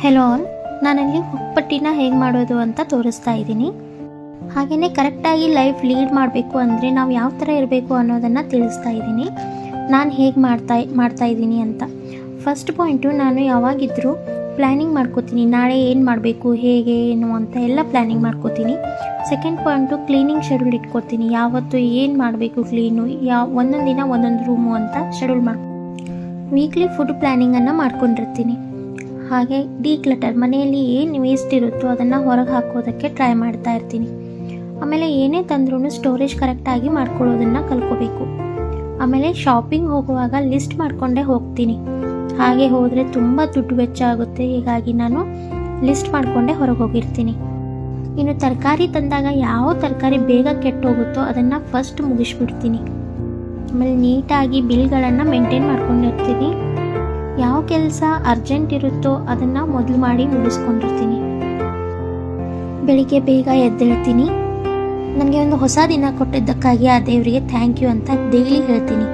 Hello all, ನಾನಲ್ಲಿ ಉಪ್ಪಟ್ಟಿನ ಹೇಗೆ ಮಾಡೋದು ಅಂತ ತೋರಿಸ್ತಾ ಇದ್ದೀನಿ. ಹಾಗೆಯೇ ಕರೆಕ್ಟಾಗಿ ಲೈಫ್ ಲೀಡ್ ಮಾಡಬೇಕು ಅಂದರೆ ನಾವು ಯಾವ ಥರ ಇರಬೇಕು ಅನ್ನೋದನ್ನು ತಿಳಿಸ್ತಾ ಇದ್ದೀನಿ. ನಾನು ಹೇಗೆ ಮಾಡ್ತಾ ಇದ್ದೀನಿ ಅಂತ. ಫಸ್ಟ್ ಪಾಯಿಂಟು, ನಾನು ಯಾವಾಗಿದ್ದರೂ ಪ್ಲ್ಯಾನಿಂಗ್ ಮಾಡ್ಕೋತೀನಿ. ನಾಳೆ ಏನು ಮಾಡಬೇಕು, ಹೇಗೆ ಏನು ಅಂತ ಎಲ್ಲ ಪ್ಲ್ಯಾನಿಂಗ್ ಮಾಡ್ಕೋತೀನಿ. ಸೆಕೆಂಡ್ ಪಾಯಿಂಟು, ಕ್ಲೀನಿಂಗ್ ಶೆಡ್ಯೂಲ್ ಇಟ್ಕೋತೀನಿ. ಯಾವತ್ತು ಏನು ಮಾಡಬೇಕು ಕ್ಲೀನು, ಒಂದೊಂದು ದಿನ ಒಂದೊಂದು ರೂಮು ಅಂತ ಶೆಡ್ಯೂಲ್ ವೀಕ್ಲಿ ಫುಡ್ ಪ್ಲ್ಯಾನಿಂಗನ್ನು ಮಾಡ್ಕೊಂಡಿರ್ತೀನಿ. ಹಾಗೆ ಡಿಕ್ಲಟರ್, ಮನೆಯಲ್ಲಿ ಏನು ವೇಸ್ಟ್ ಇರುತ್ತೋ ಅದನ್ನು ಹೊರಗೆ ಹಾಕೋದಕ್ಕೆ ಟ್ರೈ ಮಾಡ್ತಾ ಇರ್ತೀನಿ. ಆಮೇಲೆ ಏನೇ ತಂದ್ರೂ ಸ್ಟೋರೇಜ್ ಕರೆಕ್ಟಾಗಿ ಮಾಡ್ಕೊಳ್ಳೋದನ್ನು ಕಲ್ತ್ಕೋಬೇಕು. ಆಮೇಲೆ ಶಾಪಿಂಗ್ ಹೋಗುವಾಗ ಲಿಸ್ಟ್ ಮಾಡಿಕೊಂಡೇ ಹೋಗ್ತೀನಿ. ಹಾಗೆ ಹೋದರೆ ತುಂಬ ದುಡ್ಡು ವೆಚ್ಚ ಆಗುತ್ತೆ. ಹೀಗಾಗಿ ನಾನು ಲಿಸ್ಟ್ ಮಾಡಿಕೊಂಡೇ ಹೊರಗೆ ಹೋಗಿರ್ತೀನಿ. ಇನ್ನು ತರಕಾರಿ ತಂದಾಗ ಯಾವ ತರಕಾರಿ ಬೇಗ ಕೆಟ್ಟೋಗುತ್ತೋ ಅದನ್ನು ಫಸ್ಟ್ ಮುಗಿಸ್ಬಿಡ್ತೀನಿ. ಆಮೇಲೆ ನೀಟಾಗಿ ಬಿಲ್ಗಳನ್ನು ಮೇಂಟೈನ್ ಮಾಡ್ಕೊಂಡಿರ್ತೀನಿ. ಯಾವ ಕೆಲಸ ಅರ್ಜೆಂಟ್ ಇರುತ್ತೋ ಅದನ್ನು ಮೊದಲು ಮಾಡಿ ಮುಗಿಸ್ಕೊಂಡಿರ್ತೀನಿ. ಬೆಳಿಗ್ಗೆ ಬೇಗ ಎದ್ದೇಳ್ತೀನಿ. ನನಗೆ ಒಂದು ಹೊಸ ದಿನ ಕೊಟ್ಟಿದ್ದಕ್ಕಾಗಿ ಆ ದೇವರಿಗೆ ಥ್ಯಾಂಕ್ ಯು ಅಂತ ಡೈಲಿ ಹೇಳ್ತೀನಿ.